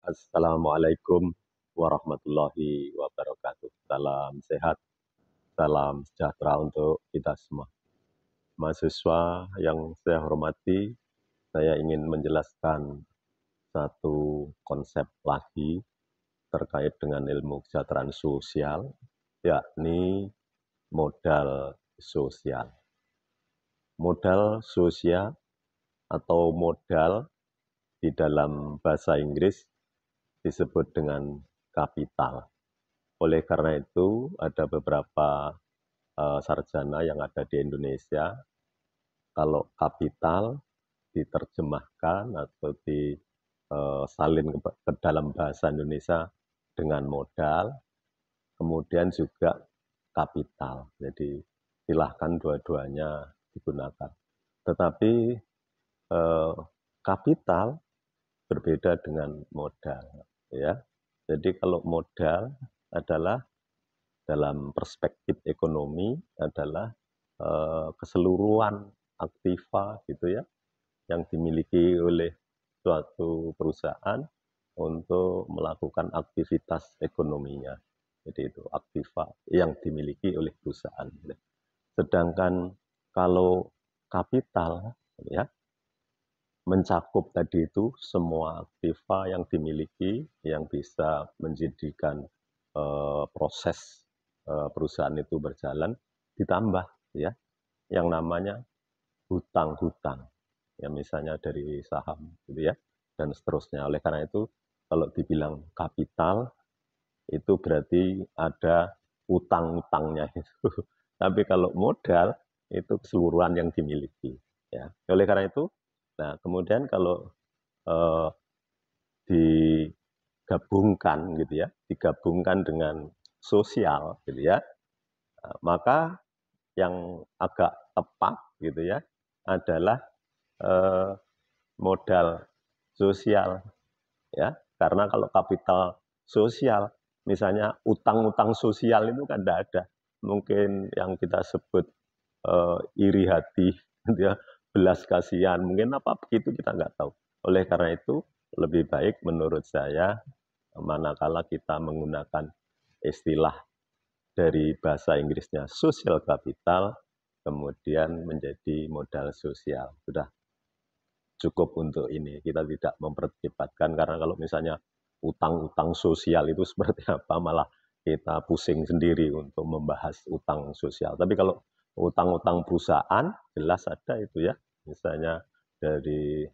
Assalamualaikum warahmatullahi wabarakatuh. Salam sehat, salam sejahtera untuk kita semua. Mahasiswa yang saya hormati, saya ingin menjelaskan satu konsep lagi terkait dengan ilmu kesejahteraan sosial, yakni modal sosial. Modal sosial atau modal di dalam bahasa Inggris disebut dengan kapital. Oleh karena itu, ada beberapa sarjana yang ada di Indonesia, kalau kapital diterjemahkan atau disalin ke dalam bahasa Indonesia dengan modal, kemudian juga kapital. Jadi silahkan dua-duanya digunakan. Tetapi kapital berbeda dengan modal, ya. Jadi kalau modal adalah dalam perspektif ekonomi adalah keseluruhan aktiva gitu ya yang dimiliki oleh suatu perusahaan untuk melakukan aktivitas ekonominya. Jadi itu aktiva yang dimiliki oleh perusahaan. Sedangkan kalau kapital ya mencakup tadi itu semua aktiva yang dimiliki yang bisa menjadikan proses perusahaan itu berjalan, ditambah ya yang namanya hutang-hutang, ya misalnya dari saham gitu ya dan seterusnya. Oleh karena itu kalau dibilang kapital itu berarti ada utang-utangnya itu. Tapi kalau modal itu keseluruhan yang dimiliki ya. Oleh karena itu, nah kemudian kalau eh, digabungkan gitu ya, digabungkan dengan sosial gitu ya, maka yang agak tepat gitu ya adalah eh, modal sosial ya, karena kalau kapital sosial misalnya utang-utang sosial itu kan tidak ada, mungkin yang kita sebut iri hati gitu ya, belas kasihan mungkin apa begitu kita nggak tahu. Oleh karena itu lebih baik menurut saya manakala kita menggunakan istilah dari bahasa Inggrisnya social capital, kemudian menjadi modal sosial. Sudah cukup untuk ini. Kita tidak memperdebatkan karena kalau misalnya utang-utang sosial itu seperti apa, malah kita pusing sendiri untuk membahas utang sosial. Tapi kalau utang-utang perusahaan, jelas ada itu ya. Misalnya dari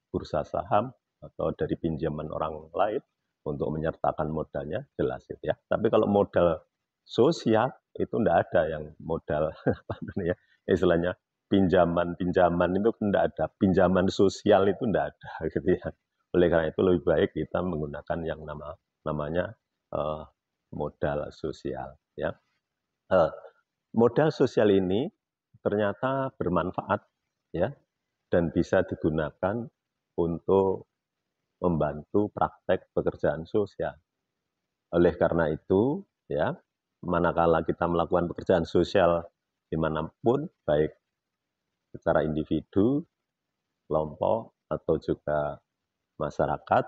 bursa saham atau dari pinjaman orang lain untuk menyertakan modalnya, jelas itu ya. Tapi kalau modal sosial itu enggak ada yang modal apa namanya istilahnya pinjaman-pinjaman itu tidak ada, pinjaman sosial itu tidak ada gitu ya. Oleh karena itu lebih baik kita menggunakan yang namanya modal sosial ya. Modal sosial ini ternyata bermanfaat ya dan bisa digunakan untuk membantu praktek pekerjaan sosial. Oleh karena itu ya, manakala kita melakukan pekerjaan sosial dimanapun, baik secara individu, kelompok, atau juga masyarakat,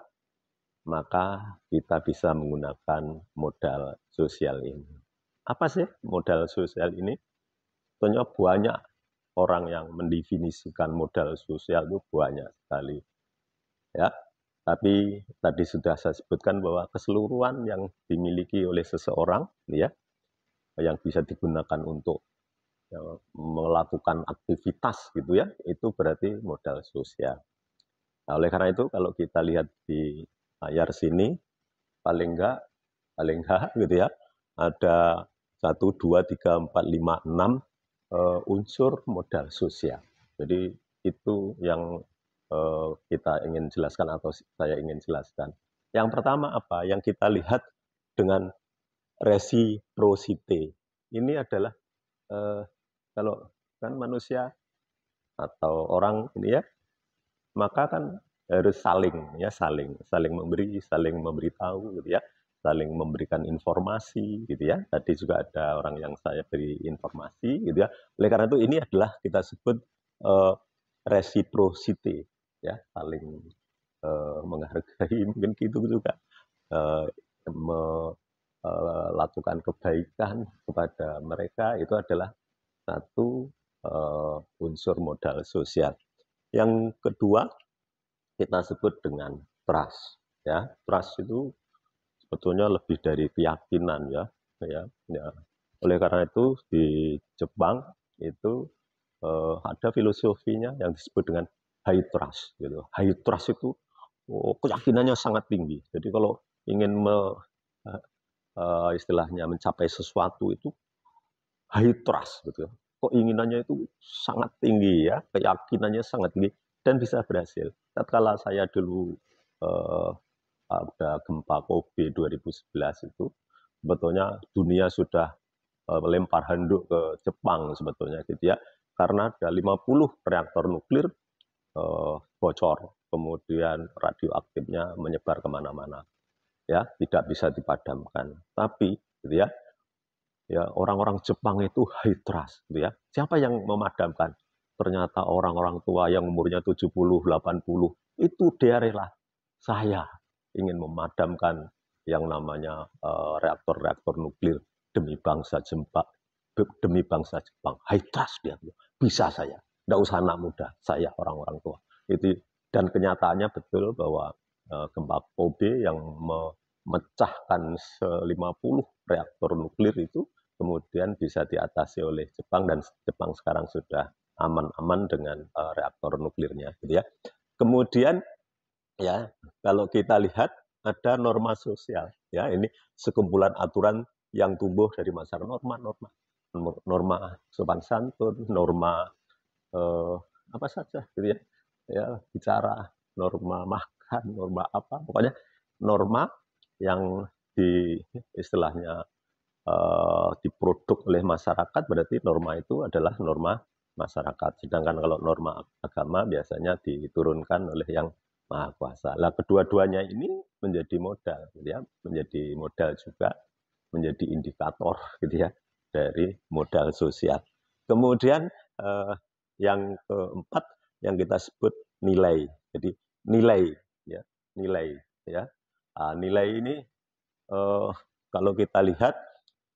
maka kita bisa menggunakan modal sosial ini. Apa sih modal sosial ini? Tentunya banyak orang yang mendefinisikan modal sosial itu banyak sekali. Ya, tapi tadi sudah saya sebutkan bahwa keseluruhan yang dimiliki oleh seseorang, ya, yang bisa digunakan untuk melakukan aktivitas gitu ya, itu berarti modal sosial. Nah, oleh karena itu kalau kita lihat di layar sini, paling enggak gitu ya, ada 1, 2, 3, 4, 5, 6 unsur modal sosial. Jadi itu yang kita ingin jelaskan atau saya ingin jelaskan. Yang pertama apa? Yang kita lihat dengan reciprocity. Ini adalah kalau kan manusia atau orang ini ya, maka kan harus saling ya, saling memberi, saling memberitahu gitu ya. saling memberikan informasi gitu ya. Tadi juga ada orang yang saya beri informasi gitu ya. Oleh karena itu ini adalah kita sebut reciprocity ya, saling menghargai mungkin gitu juga. Melakukan kebaikan kepada mereka itu adalah satu unsur modal sosial. Yang kedua kita sebut dengan trust ya. Trust itu sebetulnya lebih dari keyakinan ya. Oleh karena itu di Jepang itu ada filosofinya yang disebut dengan high trust gitu. High trust itu keyakinannya sangat tinggi. Jadi kalau ingin istilahnya mencapai sesuatu itu high trust gitu. Keinginannya itu sangat tinggi ya, keyakinannya sangat tinggi dan bisa berhasil. Tatkala saya dulu ada gempa Kobe 2011 itu, sebetulnya dunia sudah lempar handuk ke Jepang sebetulnya gitu ya, karena ada 50 reaktor nuklir bocor, kemudian radioaktifnya menyebar kemana-mana, ya tidak bisa dipadamkan. Tapi gitu ya, orang-orang Jepang itu high trust, gitu ya. Siapa yang memadamkan? Ternyata orang-orang tua yang umurnya 70, 80, itu dia rela. Saya ingin memadamkan yang namanya reaktor-reaktor nuklir demi bangsa Jepang, demi bangsa Jepang. High trust dia, bisa saya. Tidak usah anak muda, saya orang-orang tua. Itu dan kenyataannya betul bahwa gempa Kobe yang memecahkan 50 reaktor nuklir itu kemudian bisa diatasi oleh Jepang dan Jepang sekarang sudah aman-aman dengan reaktor nuklirnya gitu ya. Kemudian ya kalau kita lihat ada norma sosial ya, ini sekumpulan aturan yang tumbuh dari masyarakat, norma sopan santun, norma apa saja gitu ya. Ya, bicara norma makan, norma apa, pokoknya norma yang di istilahnya diproduk oleh masyarakat, berarti norma itu adalah norma masyarakat. Sedangkan kalau norma agama biasanya diturunkan oleh yang maha kuasa. Nah, kedua-duanya ini menjadi modal, gitu ya, menjadi modal juga, menjadi indikator, gitu ya, dari modal sosial. Kemudian yang keempat yang kita sebut nilai. Jadi nilai, ya, nilai, ya. Nilai ini kalau kita lihat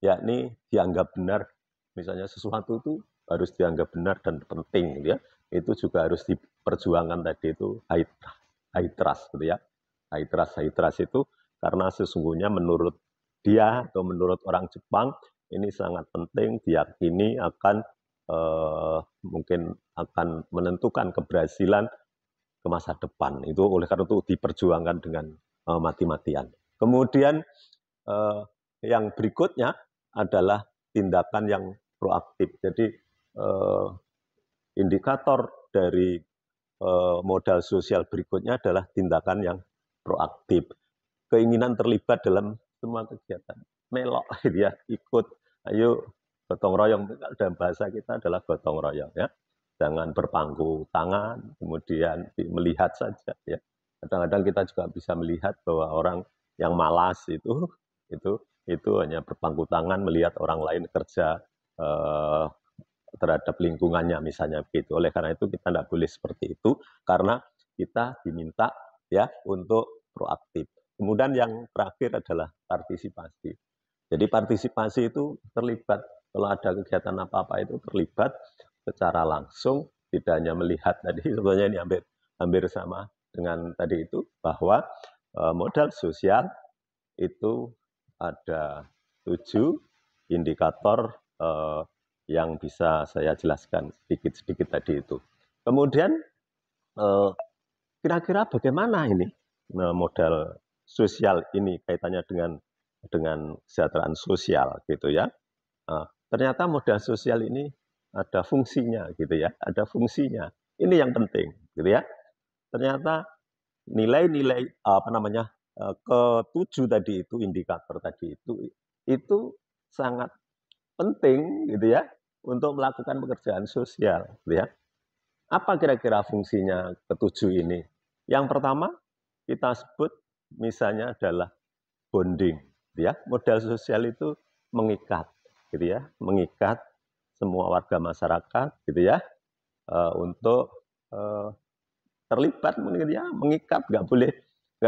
yakni dianggap benar, misalnya sesuatu itu harus dianggap benar dan penting gitu ya, itu juga harus diperjuangkan tadi itu high trust gitu ya. High trust itu karena sesungguhnya menurut dia atau menurut orang Jepang ini sangat penting, diyakini akan mungkin akan menentukan keberhasilan ke masa depan. Itu oleh karena itu diperjuangkan dengan mati-matian. Kemudian yang berikutnya adalah tindakan yang proaktif. Jadi indikator dari modal sosial berikutnya adalah tindakan yang proaktif. Keinginan terlibat dalam semua kegiatan. Melok ya, ikut, ayo gotong royong. Dalam bahasa kita adalah gotong royong ya. Jangan berpangku tangan, kemudian melihat saja ya. Kadang-kadang kita juga bisa melihat bahwa orang yang malas itu hanya berpangku tangan melihat orang lain kerja terhadap lingkungannya misalnya begitu. Oleh karena itu kita tidak boleh seperti itu karena kita diminta ya untuk proaktif. Kemudian yang terakhir adalah partisipasi. Jadi partisipasi itu terlibat, kalau ada kegiatan apa-apa itu terlibat secara langsung, tidak hanya melihat tadi, sebetulnya ini hampir sama dengan tadi itu, bahwa modal sosial itu ada 7 indikator yang bisa saya jelaskan sedikit-sedikit tadi itu. Kemudian kira-kira bagaimana ini modal sosial ini kaitannya dengan kesejahteraan sosial gitu ya. Ternyata modal sosial ini ada fungsinya gitu ya, ada fungsinya. Ini yang penting gitu ya. Ternyata nilai-nilai apa namanya ketujuh tadi itu, indikator tadi itu sangat penting gitu ya untuk melakukan pekerjaan sosial gitu ya. Apa kira-kira fungsinya ketujuh ini? Yang pertama kita sebut misalnya adalah bonding gitu ya. Modal sosial itu mengikat, gitu ya, mengikat semua warga masyarakat, gitu ya, untuk terlibat, mungkin ya, mengikat, nggak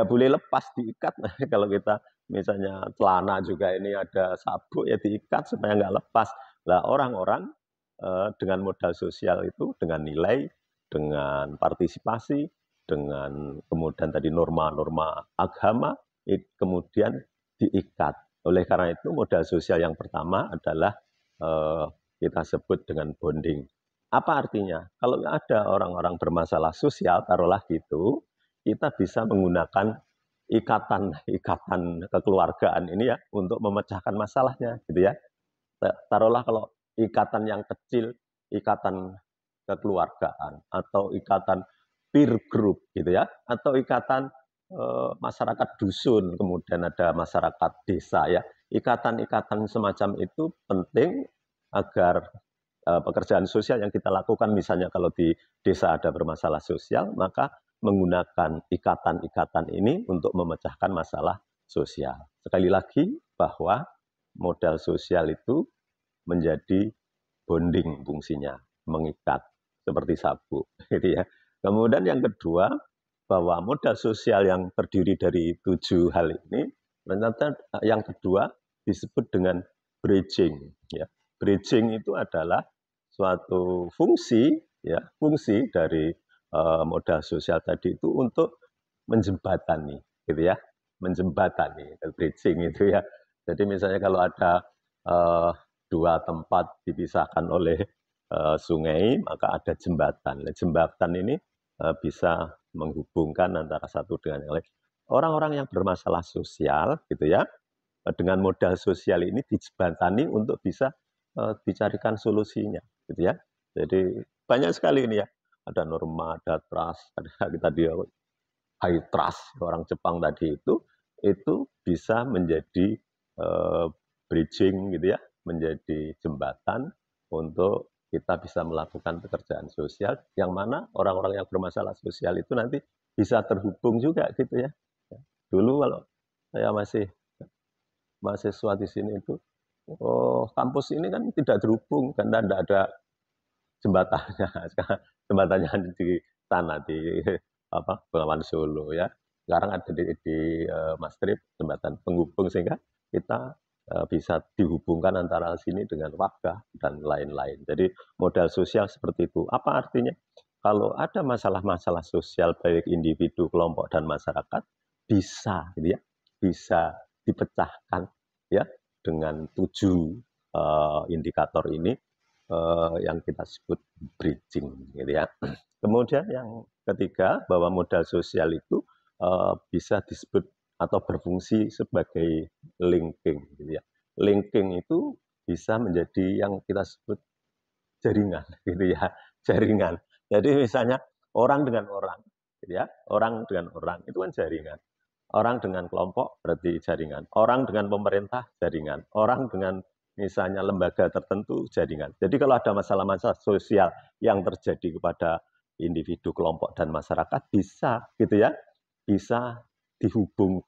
boleh lepas, diikat. Nah, kalau kita misalnya celana juga ini ada sabuk ya diikat supaya nggak lepas. Nah, orang-orang dengan modal sosial itu, dengan nilai, dengan partisipasi, dengan kemudian tadi norma-norma agama, kemudian diikat. Oleh karena itu modal sosial yang pertama adalah kita sebut dengan bonding. Apa artinya? Kalau ada orang-orang bermasalah sosial, taruhlah gitu, kita bisa menggunakan ikatan kekeluargaan ini ya untuk memecahkan masalahnya, gitu ya. Taruhlah kalau ikatan yang kecil, ikatan kekeluargaan atau ikatan peer group, gitu ya, atau ikatan masyarakat dusun, kemudian ada masyarakat desa ya. Ikatan-ikatan semacam itu penting agar pekerjaan sosial yang kita lakukan, misalnya kalau di desa ada bermasalah sosial, maka menggunakan ikatan-ikatan ini untuk memecahkan masalah sosial. Sekali lagi bahwa modal sosial itu menjadi bonding fungsinya, mengikat seperti sabuk, gitu ya. Kemudian yang kedua, bahwa modal sosial yang terdiri dari 7 hal ini, ternyata yang kedua disebut dengan bridging. Ya. Bridging itu adalah suatu fungsi, ya, fungsi dari modal sosial tadi itu untuk menjembatani, gitu ya, menjembatani, bridging itu ya. Jadi misalnya kalau ada dua tempat dipisahkan oleh sungai, maka ada jembatan. Jembatan ini bisa menghubungkan antara satu dengan yang lain. Orang-orang yang bermasalah sosial, gitu ya, dengan modal sosial ini dijembatani untuk bisa dicarikan solusinya, gitu ya. Jadi banyak sekali ini ya, ada norma, ada trust, ada kita dia high trust orang Jepang tadi itu bisa menjadi bridging, gitu ya, menjadi jembatan untuk kita bisa melakukan pekerjaan sosial yang mana orang-orang yang bermasalah sosial itu nanti bisa terhubung juga, gitu ya. Dulu kalau saya masih mahasiswa di sini itu, kampus ini kan tidak terhubung karena tidak ada jembatannya. Jembatannya di sana di Bengawan Solo ya. Sekarang ada di Mastrip jembatan penghubung sehingga kita bisa dihubungkan antara sini dengan warga dan lain-lain. Jadi modal sosial seperti itu. Apa artinya? Kalau ada masalah-masalah sosial baik individu, kelompok dan masyarakat bisa, gitu ya, bisa dipecahkan ya dengan 7 indikator ini yang kita sebut bridging, gitu ya. Kemudian yang ketiga, bahwa modal sosial itu bisa disebut atau berfungsi sebagai linking, gitu ya. Linking itu bisa menjadi yang kita sebut jaringan, gitu ya, jaringan. Jadi misalnya orang dengan orang, gitu ya, orang dengan orang itu kan jaringan. Orang dengan kelompok berarti jaringan. Orang dengan pemerintah jaringan. Orang dengan misalnya lembaga tertentu jaringan. Jadi kalau ada masalah-masalah sosial yang terjadi kepada individu, kelompok dan masyarakat bisa, gitu ya, bisa dihubung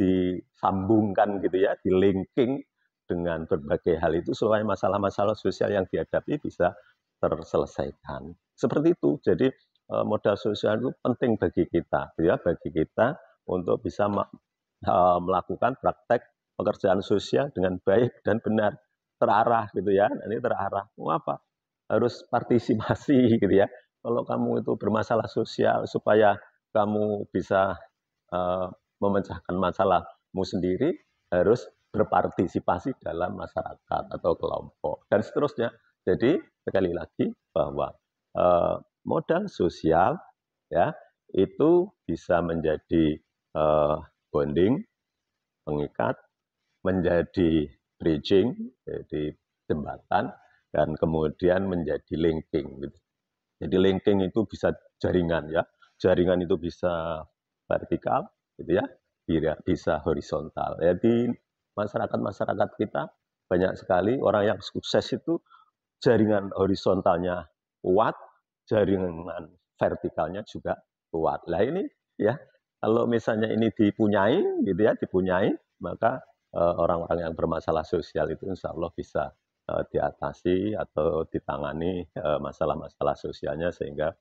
disambungkan, gitu ya, di linking dengan berbagai hal itu supaya masalah-masalah sosial yang dihadapi bisa terselesaikan. Seperti itu. Jadi modal sosial itu penting bagi kita, ya, bagi kita untuk bisa melakukan praktek pekerjaan sosial dengan baik dan benar, terarah, gitu ya. Ini terarah. Mau apa? Harus partisipasi, gitu ya. Kalau kamu itu bermasalah sosial supaya kamu bisa memecahkan masalahmu sendiri, harus berpartisipasi dalam masyarakat atau kelompok dan seterusnya. Jadi sekali lagi bahwa modal sosial ya itu bisa menjadi bonding, mengikat, menjadi bridging, jadi jembatan, dan kemudian menjadi linking. Gitu. Jadi linking itu bisa jaringan ya, jaringan itu bisa vertikal, gitu ya, bisa horizontal. Ya di masyarakat-masyarakat kita banyak sekali orang yang sukses itu jaringan horizontalnya kuat, jaringan vertikalnya juga kuat. Lah ini ya, kalau misalnya ini dipunyai, gitu ya, dipunyai, maka orang-orang yang bermasalah sosial itu insya Allah bisa diatasi atau ditangani masalah-masalah sosialnya sehingga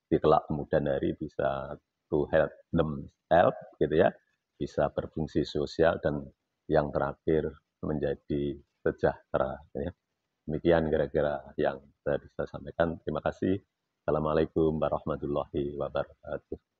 di kelak kemudian hari bisa to help themselves gitu ya, bisa berfungsi sosial dan yang terakhir menjadi sejahtera ya. Demikian kira-kira yang saya bisa sampaikan. Terima kasih. Assalamualaikum warahmatullahi wabarakatuh.